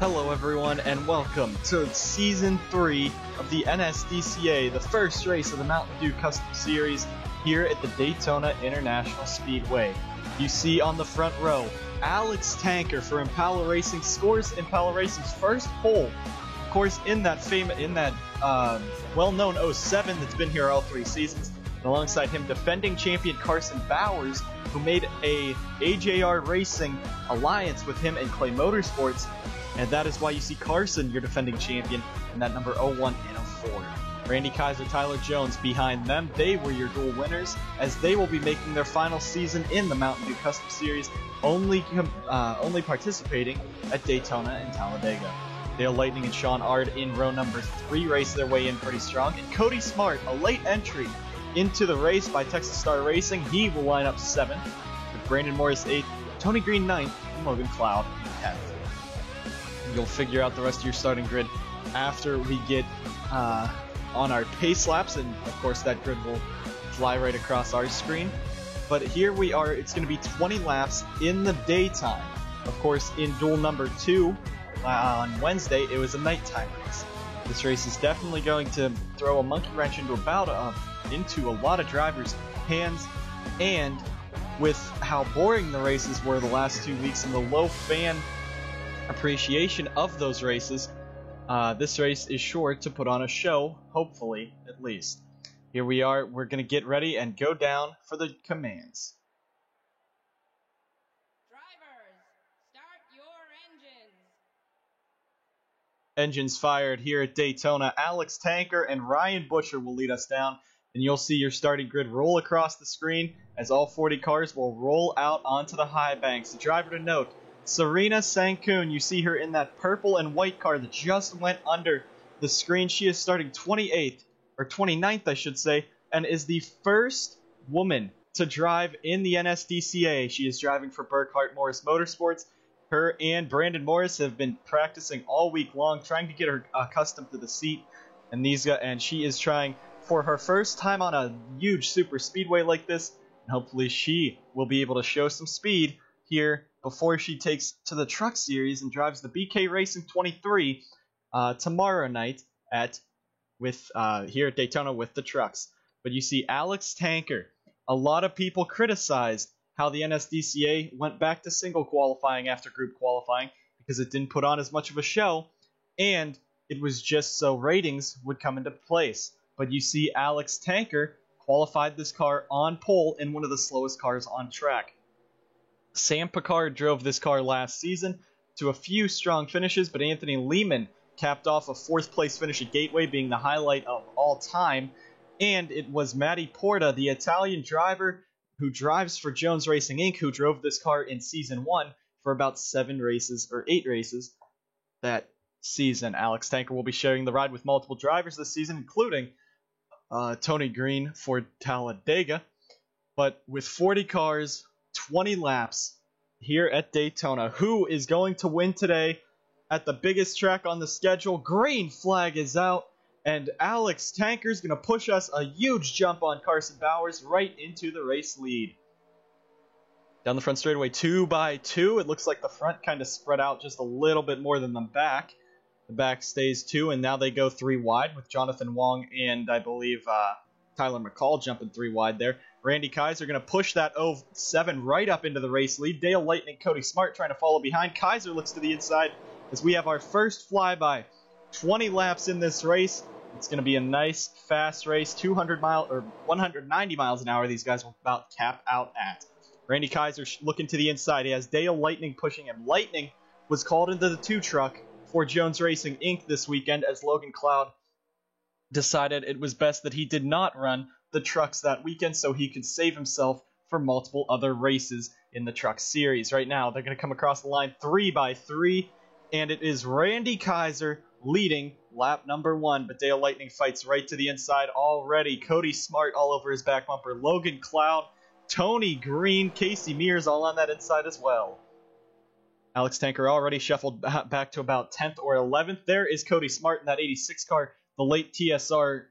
Hello everyone and welcome to Season 3 of the NSDCA, the first race of the Mountain Dew Custom Series here at the Daytona International Speedway. You see on the front row, Alex Tanker for Impala Racing scores Impala Racing's first pole. Of course, in that well-known 07 that's been here all 3 seasons. And alongside him, defending champion Carson Bowers, who made a AJR Racing alliance with him and Clay Motorsports. And that is why you see Carson, your defending champion, in that number 01 and 04. Randy Kaiser, Tyler Jones behind them. They were your dual winners, as they will be making their final season in the Mountain Dew Custom Series, only participating at Daytona and Talladega. Dale Lightning and Sean Ard in row number 3 race their way in pretty strong. And Cody Smart, a late entry into the race by Texas Star Racing. He will line up 7th, with Brandon Morris 8th, Tony Green 9th, and Logan Cloud 10th. You'll figure out the rest of your starting grid after we get on our pace laps, and of course that grid will fly right across our screen. But here we are, it's going to be 20 laps in the daytime. Of course, in duel number 2 on Wednesday, it was a nighttime race. This race is definitely going to throw a monkey wrench into a lot of drivers' hands, and with how boring the races were the last 2 weeks and the low fan appreciation of those races, this race is sure to put on a show, hopefully, at least. Here we are, we're going to get ready and go down for the commands. Drivers, start your engines. Engines fired here at Daytona. Alex Tanker and Ryan Butcher will lead us down, and you'll see your starting grid roll across the screen as all 40 cars will roll out onto the high banks. The driver to note, Serena Sankoon, you see her in that purple and white car that just went under the screen. She is starting 28th, or 29th I should say, and is the first woman to drive in the NSDCA. She is driving for Burkhart Morris Motorsports. Her and Brandon Morris have been practicing all week long, trying to get her accustomed to the seat, and she is trying for her first time on a huge super speedway like this, and hopefully she will be able to show some speed here before she takes to the Truck Series and drives the BK Racing 23 tomorrow night here at Daytona with the trucks. But you see Alex Tanker. A lot of people criticized how the NSDCA went back to single qualifying after group qualifying because it didn't put on as much of a show, and it was just so ratings would come into place. But you see Alex Tanker qualified this car on pole in one of the slowest cars on track. Sam Picard drove this car last season to a few strong finishes, but Anthony Lehman capped off a 4th place finish at Gateway, being the highlight of all time. And it was Matty Porta, the Italian driver who drives for Jones Racing Inc., who drove this car in Season 1 for about 8 races that season. Alex Tanker will be sharing the ride with multiple drivers this season, including Tony Green for Talladega. But with 40 cars, 20 laps here at Daytona, who is going to win today at the biggest track on the schedule? Green flag is out, and Alex Tanker is going to push us a huge jump on Carson Bowers right into the race lead. Down the front straightaway, 2 by 2. It looks like the front kind of spread out just a little bit more than the back. The back stays 2, and now they go 3 wide with Jonathan Wong and I believe Tyler McCall jumping 3 wide there. Randy Kaiser going to push that 07 right up into the race lead. Dale Lightning, Cody Smart trying to follow behind. Kaiser looks to the inside as we have our first flyby. 20 laps in this race. It's going to be a nice, fast race. 190 miles an hour these guys will about cap out at. Randy Kaiser looking to the inside. He has Dale Lightning pushing him. Lightning was called into the 2 truck for Jones Racing Inc. this weekend as Logan Cloud decided it was best that he did not run the trucks that weekend so he could save himself for multiple other races in the Truck Series. Right now, they're going to come across the line 3 by 3, and it is Randy Kaiser leading lap number 1, but Dale Lightning fights right to the inside already. Cody Smart all over his back bumper. Logan Cloud, Tony Green, Casey Mears all on that inside as well. Alex Tanker already shuffled back to about 10th or 11th. There is Cody Smart in that 86 car, the late TSR,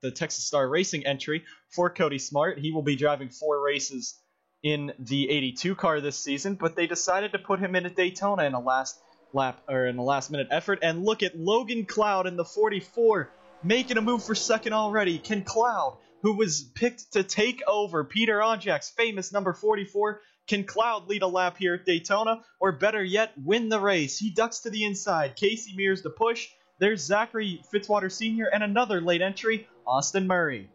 the Texas Star Racing entry for Cody Smart. He will be driving 4 races in the 82 car this season, but they decided to put him in a Daytona in a last lap or in the last minute effort. And look at Logan Cloud in the 44 making a move for second already. Can Cloud, who was picked to take over Peter Onjak's famous number 44, can Cloud lead a lap here at Daytona, or better yet, win the race? He ducks to the inside. Casey Mears to push. There's Zachary Fitzwater Sr. and another late entry, Austin Murray.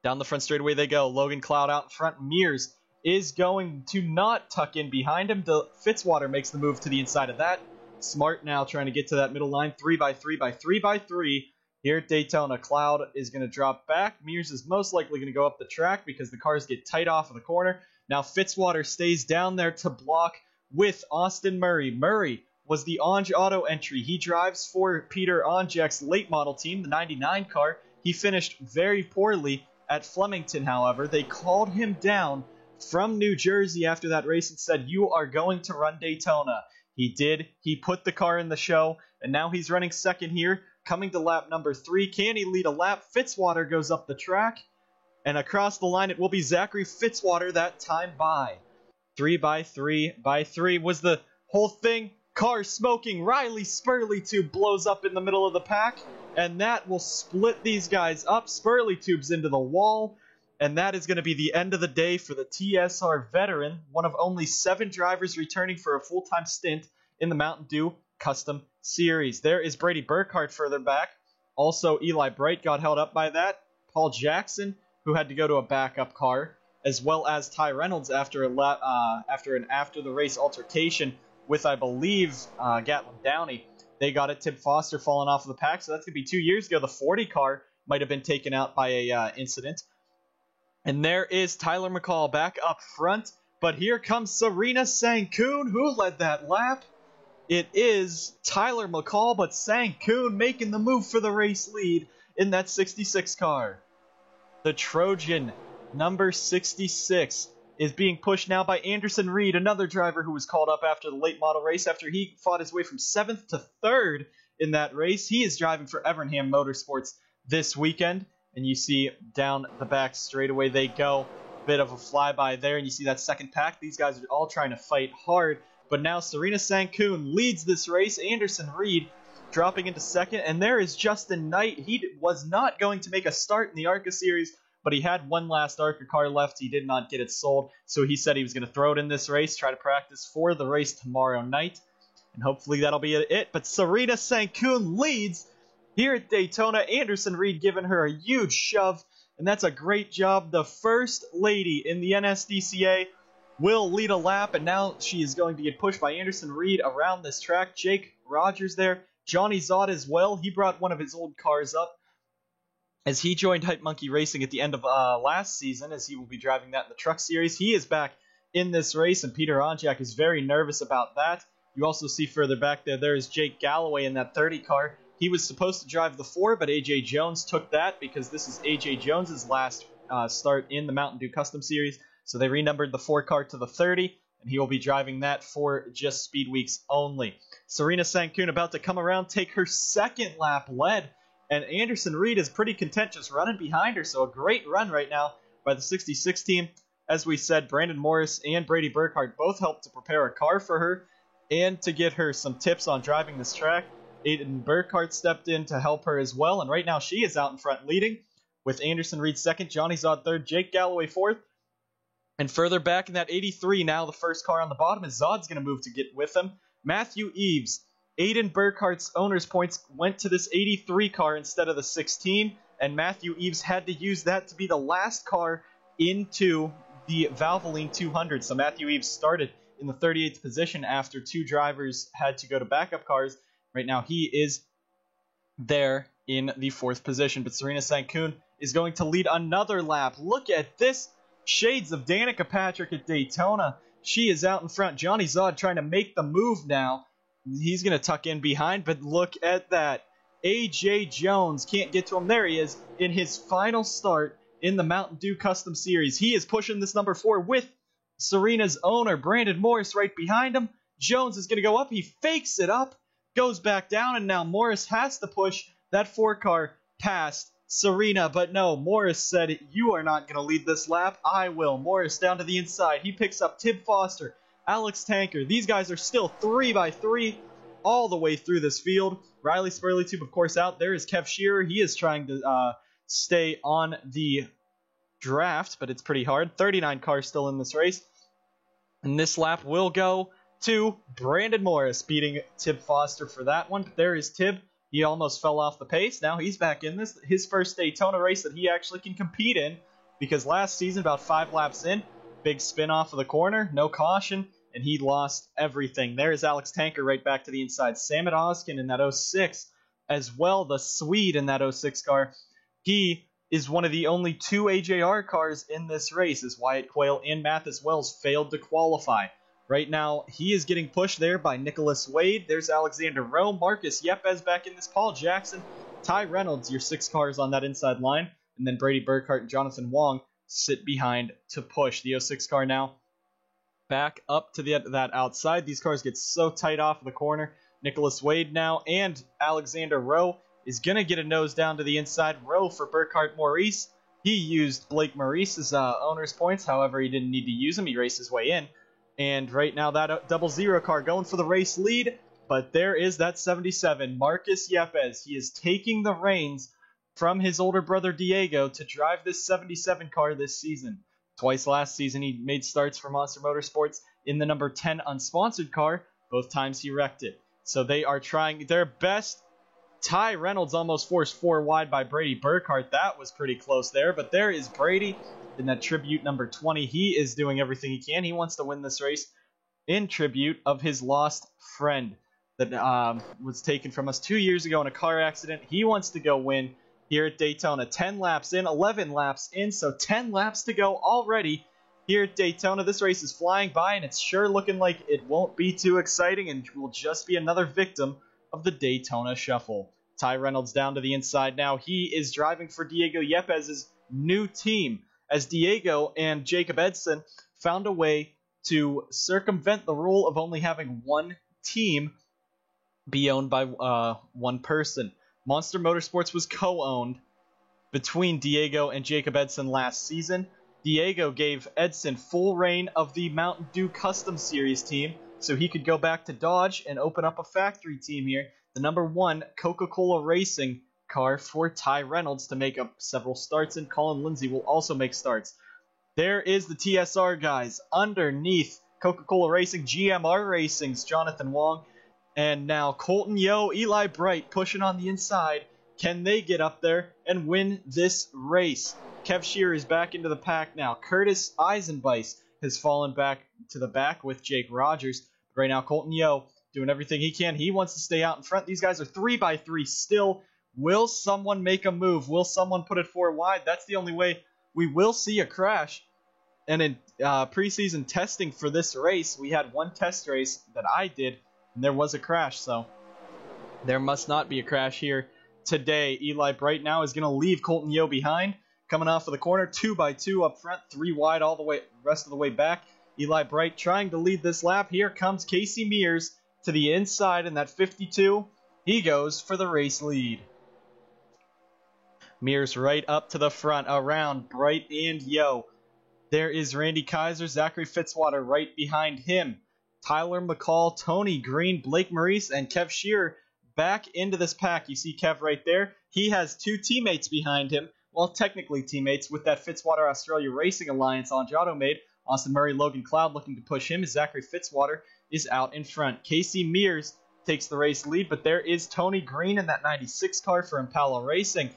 Down the front straightaway they go. Logan Cloud out in front. Mears is going to not tuck in behind him. Fitzwater makes the move to the inside of that. Smart now trying to get to that middle line. 3x3 here at Daytona. Cloud is going to drop back. Mears is most likely going to go up the track because the cars get tight off of the corner. Now Fitzwater stays down there to block with Austin Murray. Murray was the Onge Auto entry. He drives for Peter Onjak's late model team, the 99 car. He finished very poorly at Flemington, however. They called him down from New Jersey after that race and said, "You are going to run Daytona." He did. He put the car in the show, and now he's running second here, coming to lap number 3. Can he lead a lap? Fitzwater goes up the track, and across the line it will be Zachary Fitzwater that time by. 3x3 was the whole thing. Car smoking. Riley Spurley Tube blows up in the middle of the pack, and that will split these guys up. Spurley Tube's into the wall, and that is going to be the end of the day for the TSR veteran, one of only 7 drivers returning for a full-time stint in the Mountain Dew Custom Series. There is Brady Burkhardt further back. Also, Eli Bright got held up by that. Paul Jackson, who had to go to a backup car, as well as Ty Reynolds after an after-the-race altercation with, I believe, Gatlin Downey. They got it. Tim Foster falling off of the pack, so that's going to be 2 years ago. The 40 car might have been taken out by a incident. And there is Tyler McCall back up front. But here comes Serena Sankoon. Who led that lap? It is Tyler McCall, but Sankoon making the move for the race lead in that 66 car. The Trojan, number 66, is being pushed now by Anderson Reed, another driver who was called up after the late model race after he fought his way from 7th to 3rd in that race. He is driving for Evernham Motorsports this weekend, and you see down the back straightaway they go. Bit of a flyby there, and you see that second pack. These guys are all trying to fight hard, but now Serena Sankoon leads this race. Anderson Reed dropping into second, and there is Justin Knight. He was not going to make a start in the ARCA Series, but he had one last ARCA car left. He did not get it sold, so he said he was going to throw it in this race, try to practice for the race tomorrow night, and hopefully that'll be it. But Serena Sankoon leads here at Daytona. Anderson Reed giving her a huge shove, and that's a great job. The first lady in the NSDCA will lead a lap, and now she is going to get pushed by Anderson Reed around this track. Jake Rogers there. Johnny Zott as well. He brought one of his old cars up as he joined Hype Monkey Racing at the end of last season, as he will be driving that in the Truck Series. He is back in this race, and Peter Onjak is very nervous about that. You also see further back there is Jake Galloway in that 30 car. He was supposed to drive the 4, but A.J. Jones took that because this is A.J. Jones's last start in the Mountain Dew Custom Series. So they renumbered the 4 car to the 30, and he will be driving that for just Speed Weeks only. Serena Sankoon about to come around, take her second lap led, and Anderson Reed is pretty content just running behind her, so a great run right now by the 66 team. As we said, Brandon Morris and Brady Burkhardt both helped to prepare a car for her and to get her some tips on driving this track. Aiden Burkhardt stepped in to help her as well, and right now she is out in front leading, with Anderson Reed second, Johnny Zott third, Jake Galloway fourth. And further back in that 83 now, the first car on the bottom, is Zodd's going to move to get with him. Matthew Eves. Aiden Burkhardt's owner's points went to this 83 car instead of the 16, and Matthew Eves had to use that to be the last car into the Valvoline 200. So Matthew Eves started in the 38th position after 2 drivers had to go to backup cars. Right now he is there in the 4th position, but Serena Sankoon is going to lead another lap. Look at this. Shades of Danica Patrick at Daytona. She is out in front. Johnny Zodd trying to make the move now. He's going to tuck in behind, but look at that. A.J. Jones can't get to him. There he is in his final start in the Mountain Dew Custom Series. He is pushing this number 4 with Serena's owner, Brandon Morris, right behind him. Jones is going to go up. He fakes it up, goes back down, and now Morris has to push that 4 car past Serena. But no, Morris said, "You are not going to lead this lap. I will." Morris down to the inside. He picks up Tim Foster Alex Tanker. These guys are still 3x3 all the way through this field. Riley Spurleytube, of course, out. There is Kev Shearer. He is trying to stay on the draft, but it's pretty hard. 39 cars still in this race. And this lap will go to Brandon Morris, beating Tib Foster for that one. There is Tib. He almost fell off the pace. Now he's back in this. His first Daytona race that he actually can compete in, because last season, about 5 laps in, big spin off of the corner, no caution, and he lost everything. There's Alex Tanker right back to the inside. Samet Oskin in that 06 as well, the Swede in that 06 car. He is one of the only 2 AJR cars in this race, as Wyatt Quayle and Mathis Wells failed to qualify. Right now, he is getting pushed there by Nicholas Wade. There's Alexander Rowe, Marcus Yepes back in this, Paul Jackson, Ty Reynolds, your 6 cars on that inside line, and then Brady Burkhart and Jonathan Wong sit behind to push. The 06 car now back up to that outside. These cars get so tight off of the corner. Nicholas Wade now and Alexander Rowe is going to get a nose down to the inside. Rowe for Burkhart Maurice. He used Blake Maurice's owner's points. However, he didn't need to use them. He raced his way in. And right now, that 00 car going for the race lead. But there is that 77, Marcus Yepes. He is taking the reins from his older brother Diego to drive this 77 car this season. Twice last season, he made starts for Monster Motorsports in the number 10 unsponsored car. Both times he wrecked it. So they are trying their best. Ty Reynolds almost forced 4 wide by Brady Burkhart. That was pretty close there. But there is Brady in that tribute number 20. He is doing everything he can. He wants to win this race in tribute of his lost friend that was taken from us 2 years ago in a car accident. He wants to go win here at Daytona. 10 laps in, 11 laps in, so 10 laps to go already here at Daytona. This race is flying by, and it's sure looking like it won't be too exciting and will just be another victim of the Daytona Shuffle. Ty Reynolds down to the inside now. He is driving for Diego Yepes' new team, as Diego and Jacob Edson found a way to circumvent the rule of only having one team be owned by one person. Monster Motorsports was co-owned between Diego and Jacob Edson last season. Diego gave Edson full reign of the Mountain Dew Custom Series team, so he could go back to Dodge and open up a factory team here. The number 1 Coca-Cola Racing car for Ty Reynolds to make up several starts, and Colin Lindsay will also make starts. There is the TSR guys underneath Coca-Cola Racing, GMR Racing's Jonathan Wong, and now Colton Yo, Eli Bright pushing on the inside. Can they get up there and win this race? Kev Shearer is back into the pack now. Curtis Eisenbeis has fallen back to the back with Jake Rogers. Right now, Colton Yo doing everything he can. He wants to stay out in front. These guys are 3x3 still. Will someone make a move? Will someone put it 4 wide? That's the only way we will see a crash. And in preseason testing for this race, we had one test race that I did, and there was a crash. So there must not be a crash here today. Eli Bright now is going to leave Colton Yo behind. Coming off of the corner, 2x2 up front, 3 wide all the way, rest of the way back. Eli Bright trying to lead this lap. Here comes Casey Mears to the inside in that 52. He goes for the race lead. Mears right up to the front, around Bright and Yo. There is Randy Kaiser, Zachary Fitzwater right behind him. Tyler McCall, Tony Green, Blake Maurice, and Kev Shearer back into this pack. You see Kev right there. He has 2 teammates behind him. Well, technically teammates with that Fitzwater Australia Racing Alliance on Giotto made. Austin Murray, Logan Cloud looking to push him as Zachary Fitzwater is out in front. Casey Mears takes the race lead, but there is Tony Green in that 96 car for Impala Racing.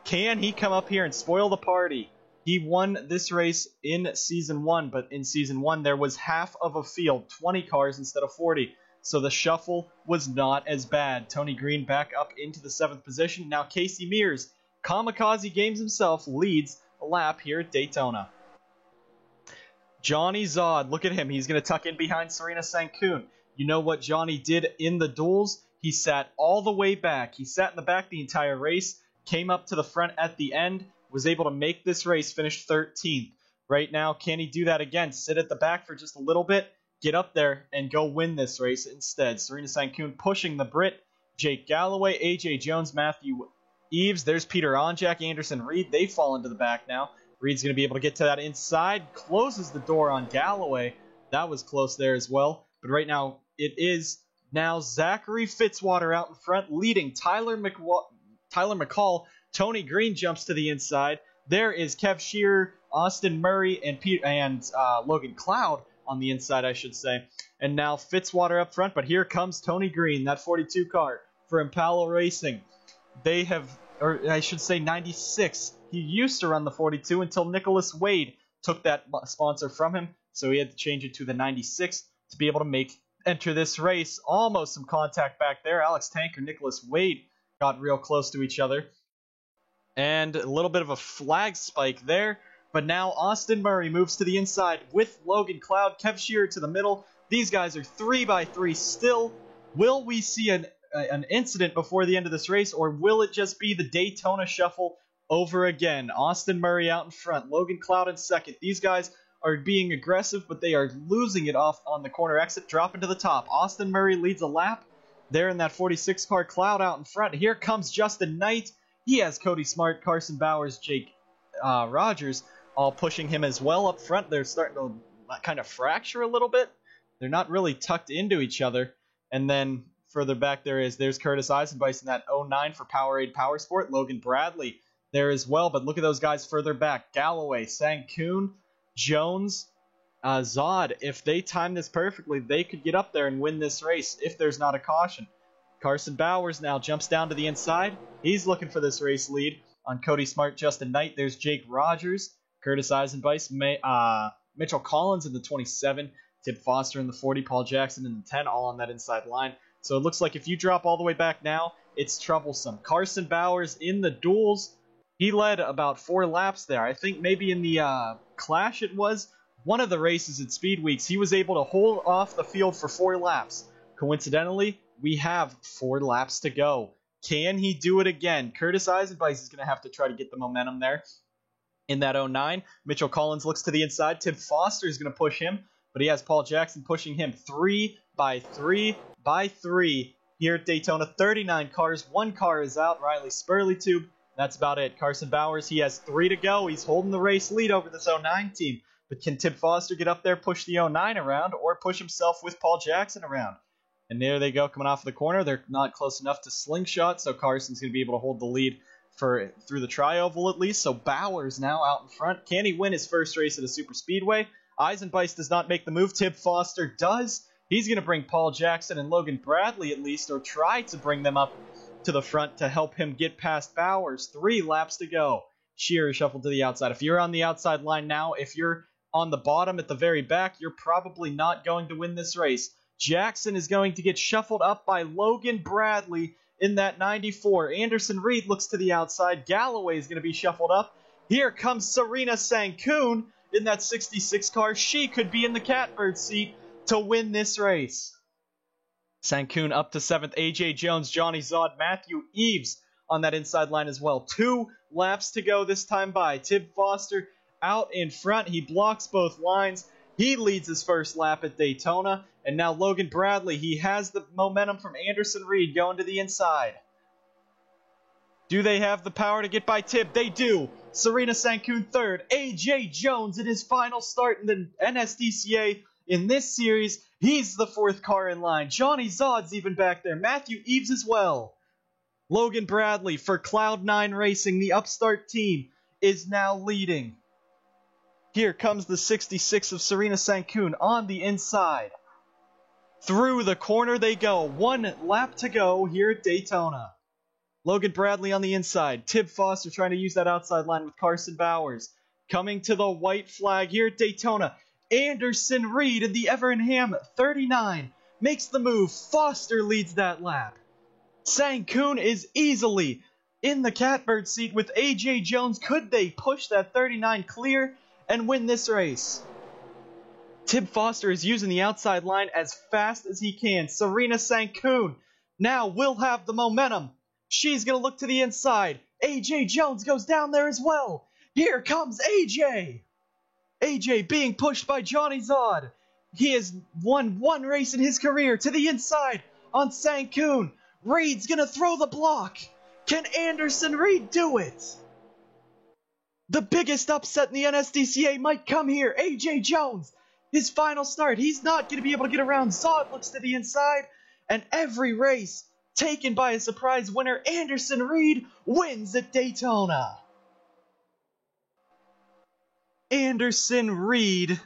Can he come up here and spoil the party? He won this race in Season 1, but in Season 1 there was half of a field, 20 cars instead of 40. So the shuffle was not as bad. Tony Green back up into the 7th position. Now Casey Mears, Kamikaze Games himself, leads a lap here at Daytona. Johnny Zod, look at him. He's going to tuck in behind Serena Sankoon. You know what Johnny did in the duels? He sat all the way back. He sat in the back the entire race, came up to the front at the end, was able to make this race, finished 13th. Right now, can he do that again? Sit at the back for just a little bit, get up there, and go win this race instead. Serena Sankoon pushing the Brit. Jake Galloway, AJ Jones, Matthew Eves. There's Peter Onjak, Anderson Reed. They fall into the back now. Reed's going to be able to get to that inside. Closes the door on Galloway. That was close there as well. But right now, it is now Zachary Fitzwater out in front, leading Tyler McCall. Tony Green jumps to the inside. There is Kev Shearer, Austin Murray, and Logan Cloud on the inside, I should say. And now Fitzwater up front, but here comes Tony Green, that 42 car for Impala Racing. They have, or I should say 96. He used to run the 42 until Nicholas Wade took that sponsor from him, so he had to change it to the 96 to be able to enter this race. Almost some contact back there. Alex Tanker, Nicholas Wade got real close to each other. And a little bit of a flag spike there. But now Austin Murray moves to the inside with Logan Cloud, Kev Shearer to the middle. These guys are 3x3 still. Will we see an incident before the end of this race, or will it just be the Daytona Shuffle over again? Austin Murray out in front, Logan Cloud in second. These guys are being aggressive, but they are losing it off on the corner exit, dropping to the top. Austin Murray leads a lap there in that 46 car. Cloud out in front. Here comes Justin Knight. He has Cody Smart, Carson Bowers, Jake Rogers all pushing him as well up front. They're starting to kind of fracture a little bit. They're not really tucked into each other. And then further back there's Curtis Eisenbeis in that 09 for Powerade Powersport. Logan Bradley there as well. But look at those guys further back. Galloway, Sankoon, Jones, Zod. If they time this perfectly, they could get up there and win this race if there's not a caution. Carson Bowers now jumps down to the inside. He's looking for this race lead on Cody Smart, Justin Knight. There's Jake Rogers, Curtis Eisenbeis, Mitchell Collins in the 27, Tib Foster in the 40, Paul Jackson in the 10, all on that inside line. So it looks like if you drop all the way back now, it's troublesome. Carson Bowers in the duels. He led about 4 laps there. I think maybe in the Clash it was. One of the races at Speed Weeks, he was able to hold off the field for 4 laps. Coincidentally, we have 4 laps to go. Can he do it again? Curtis Eisenbeis is going to have to try to get the momentum there. In that 09, Mitchell Collins looks to the inside. Tib Foster is going to push him, but he has Paul Jackson pushing him 3x3 here at Daytona. 39 cars. 1 car is out. Riley Spurley-Tube. That's about it. Carson Bowers, he has 3 to go. He's holding the race lead over this 09 team. But can Tib Foster get up there, push the 09 around, or push himself with Paul Jackson around? And there they go, coming off the corner. They're not close enough to slingshot, so Carson's going to be able to hold the lead through the tri-oval at least. So Bowers now out in front. Can he win his first race at a super speedway? Eisenbeis does not make the move. Tib Foster does. He's going to bring Paul Jackson and Logan Bradley at least, or try to bring them up to the front to help him get past Bowers. 3 laps to go. Shearer shuffled to the outside. If you're on the outside line now, if you're on the bottom at the very back, you're probably not going to win this race. Jackson is going to get shuffled up by Logan Bradley in that 94. Anderson Reed looks to the outside. Galloway is going to be shuffled up. Here comes Serena Sankoon in that 66 car. She could be in the catbird seat to win this race. Sankoon up to 7th. AJ Jones, Johnny Zod, Matthew Eves on that inside line as well. 2 laps to go this time by. Tib Foster out in front. He blocks both lines. He leads his first lap at Daytona. And now Logan Bradley, he has the momentum from Anderson Reed going to the inside. Do they have the power to get by Tib? They do. Serena Sankoon 3rd. AJ Jones in his final start in the NSDCA in this series. He's the 4th car in line. Johnny Zod's even back there. Matthew Eves as well. Logan Bradley for Cloud9 Racing, the upstart team, is now leading. Here comes the 66 of Serena Sankoon on the inside. Through the corner they go. 1 lap to go here at Daytona. Logan Bradley on the inside. Tib Foster trying to use that outside line with Carson Bowers. Coming to the white flag here at Daytona. Anderson Reed in the Evernham 39 makes the move. Foster leads that lap. Sankoon is easily in the catbird seat with AJ Jones. Could they push that 39 clear and win this race? Tib Foster is using the outside line as fast as he can. Serena Sankoon now will have the momentum. She's going to look to the inside. AJ Jones goes down there as well. Here comes AJ. AJ being pushed by Johnny Zod. He has won 1 race in his career to the inside on Sankoon. Reed's going to throw the block. Can Anderson Reed do it? The biggest upset in the NSDCA might come here. AJ Jones his final start. He's not going to be able to get around. Zod looks to the inside, and every race taken by a surprise winner. Anderson Reed wins at Daytona. Anderson Reed,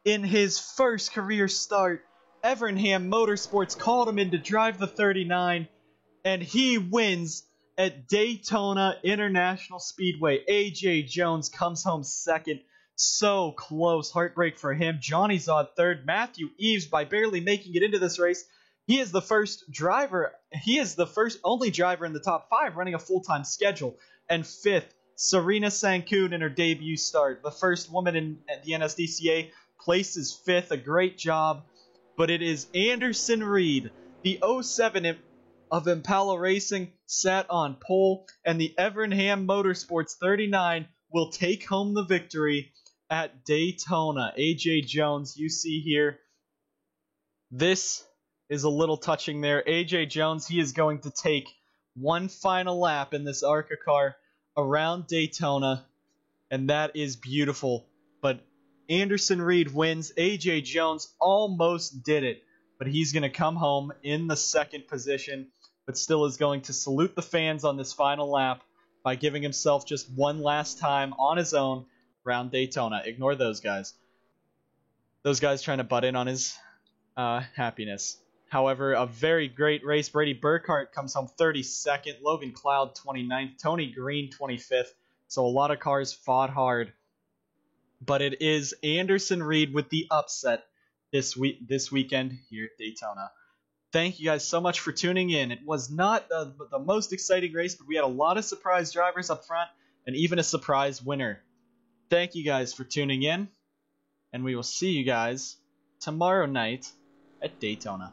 in his first career start, Evernham Motorsports called him in to drive the 39, and he wins at Daytona International Speedway. AJ Jones comes home second. So close. Heartbreak for him. Johnny Zod third. Matthew Eves, by barely making it into this race, he is the first driver. He is the only driver in the top 5 running a full-time schedule. And fifth, Serena Sankoon in her debut start. The first woman in the NSDCA, places fifth. A great job. But it is Anderson Reed, the 07 of Impala Racing, sat on pole, and the Evernham Motorsports 39 will take home the victory at Daytona. AJ Jones, you see here, this is a little touching there. AJ Jones, he is going to take one final lap in this ARCA car around Daytona, and that is beautiful. But Anderson Reed wins. AJ Jones almost did it, but he's going to come home in the second position, but still is going to salute the fans on this final lap by giving himself just one last time on his own around Daytona. Ignore those guys. Those guys trying to butt in on his happiness. However, a very great race. Brady Burkhart comes home 32nd. Logan Cloud 29th. Tony Green 25th. So a lot of cars fought hard. But it is Anderson Reed with the upset this weekend here at Daytona. Thank you guys so much for tuning in. It was not the most exciting race, but we had a lot of surprise drivers up front and even a surprise winner. Thank you guys for tuning in, and we will see you guys tomorrow night at Daytona.